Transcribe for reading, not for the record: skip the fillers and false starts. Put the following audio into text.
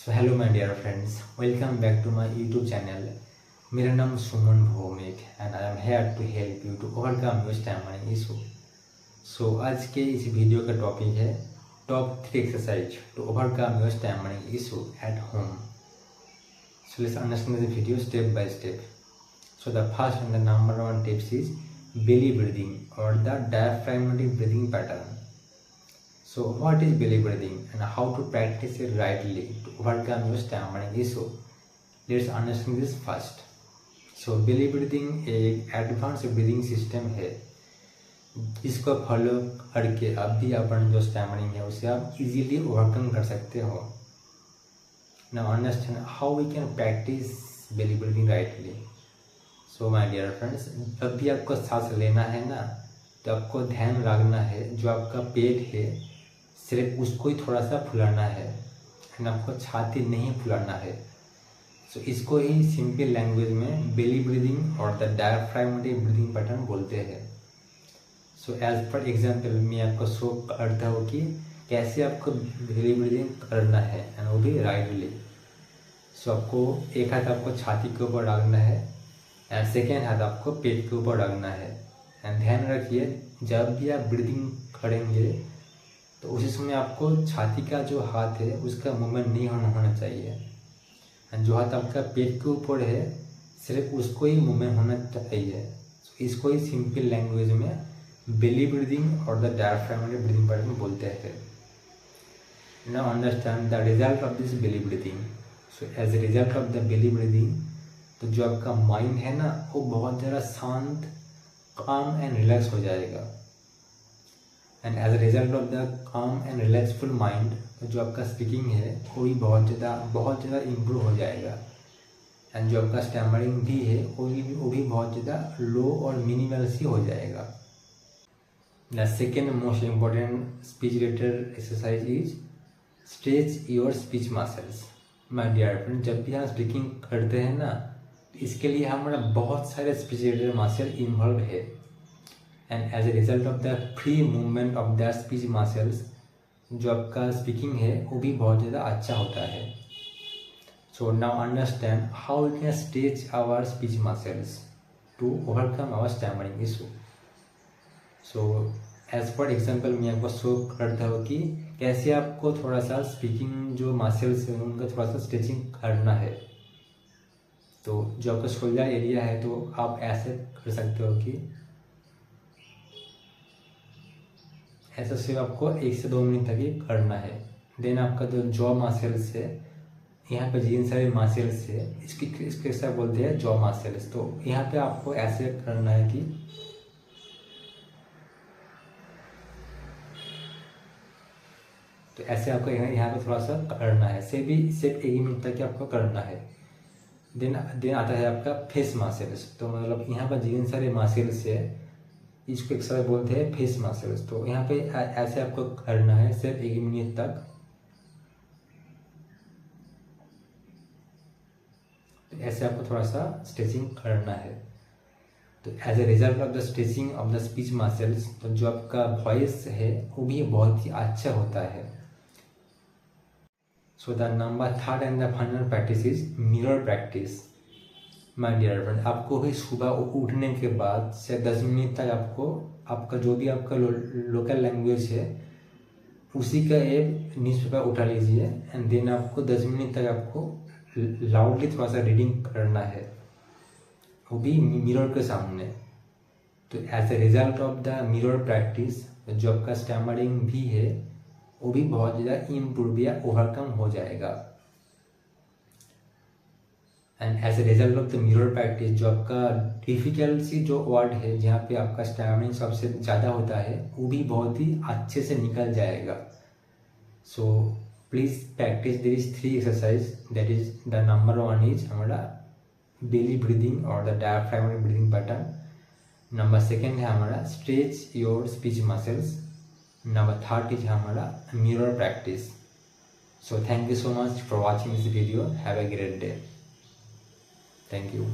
So hello my dear friends, welcome back to my YouTube channel. मेरा नाम Suman Bhowmik and I am here to help you to overcome your stammering issue. So आज के इस video का topic है top 3 exercise to overcome your stammering issue at home. So let's understand the video step by step. So the first and the number 1 tips is belly breathing or the diaphragmatic breathing pattern. So what is belly breathing and how to practice it rightly to overcome your stammering issue? Let's understand this first. So belly breathing एक advance breathing system है जिसको follow करके अब भी अपन जो stammering है उसे आप इजीली ओवरकम कर सकते हो। Now understand how we can practice belly breathing rightly. So my dear friends, जब भी आपको सांस लेना है ना तो आपको ध्यान रखना है जो आपका पेट है सिर्फ उसको ही थोड़ा सा फुलाना है एंड आपको छाती नहीं फुलाना है। सो इसको ही सिंपल लैंग्वेज में बेली ब्रीदिंग और द डायफ्रैगमेटिक ब्रीदिंग पैटर्न बोलते हैं। सो एज पर एग्जांपल मैं आपको शो करता हूँ कि कैसे आपको बेली ब्रीदिंग करना है एंड वो भी राइटली। सो आपको एक हाथ आपको छाती के ऊपर रखना है एंड सेकेंड हाथ आपको पेट के ऊपर रखना है। एंड ध्यान रखिए जब भी आप ब्रीदिंग करेंगे तो उसी समय आपको छाती का जो हाथ है उसका मूवमेंट नहीं होना चाहिए एंड जो हाथ आपका पेट के ऊपर है सिर्फ उसको ही मूवमेंट होना चाहिए। so, इसको ही सिंपल लैंग्वेज में बेली ब्रीदिंग और द डायफ्रैगमेटिक ब्रीदिंग पैटर्न बोलते हैं। Now understand the result of this belly breathing. So as a result of the belly breathing तो जो आपका माइंड है ना वो बहुत ज़्यादा शांत, काम एंड रिलैक्स हो जाएगा। And as a result of the calm and relaxful mind तो जो आपका स्पीकिंग है वो भी बहुत ज़्यादा इम्प्रूव हो जाएगा एंड जो आपका स्टैमरिंग भी है वो भी बहुत ज़्यादा लो और मिनिमल सी हो जाएगा। The second most important speech related exercise is stretch your speech muscles. My dear friend, जब भी हम स्पीकिंग करते हैं ना तो इसके लिए हमारा बहुत सारे स्पीच रिलेटेड मसल इन्वॉल्व है and as a result of the free movement of the speech muscles जो आपका स्पीकिंग है वो भी बहुत ज़्यादा अच्छा होता है। So now understand how we can stretch our speech muscles to overcome our stammering issue. So as per example मैं आपको शो करता हूँ कि कैसे आपको थोड़ा सा स्पीकिंग जो मसल्स है उनका थोड़ा सा स्ट्रेचिंग करना है। तो जो आपका शोल्डर एरिया है तो आप ऐसे कर सकते हो कि ऐसा सिर्फ आपको 1 से 2 मिनट तक ही करना है। देन आपका जो जॉ मसल्स है यहाँ पे जिन सारे मसल्स है इसके साथ बोलते हैं जॉ मसल्स। तो यहाँ पे आपको ऐसे करना है कि तो ऐसे आपको यहाँ पे थोड़ा सा करना है, सिर्फ 1 मिनट तक ही आपको करना है। देन आता है आपका फेस मसल्स। तो मतलब यहाँ पर जिन सारे मसल्स है इसको एक्सरसाइज बोलते हैं फेस मसल्स। तो यहाँ पे ऐसे आपको करना है सिर्फ 1 मिनट तक। तो ऐसे आपको थोड़ा सा स्ट्रेचिंग करना है। तो as a result of the stretching of the speech muscles तो जो आपका वॉइस है वो भी बहुत ही अच्छा होता है। So the number 3rd and the final practice is mirror practice. My dear friend, आपको भी सुबह उठने के बाद से 10 मिनट तक आपका जो भी आपका लोकल लैंग्वेज है उसी का एक न्यूज़पेपर उठा लीजिए एंड देन आपको 10 मिनट तक आपको लाउडली थोड़ा सा रीडिंग करना है, वो भी मिरर के सामने। तो as a result of the mirror practice जो आपका स्टैमरिंग भी है वो भी बहुत ज़्यादा इम्प्रूव या ओवरकम हो जाएगा। And as a result of the mirror practice जो आपका डिफिकल्ट सी जो वर्ड है जहाँ पे आपका स्टैमरिंग सबसे ज़्यादा होता है वो भी बहुत ही अच्छे से निकल जाएगा। So please practise this 3 exercise. That is the number 1 is हमारा बेली ब्रीदिंग और the diaphragmatic breathing pattern. Number 2 है हमारा stretch your speech muscles. Number 3rd is हमारा mirror practice. So thank you so much for watching this video. Have a great day. Thank you.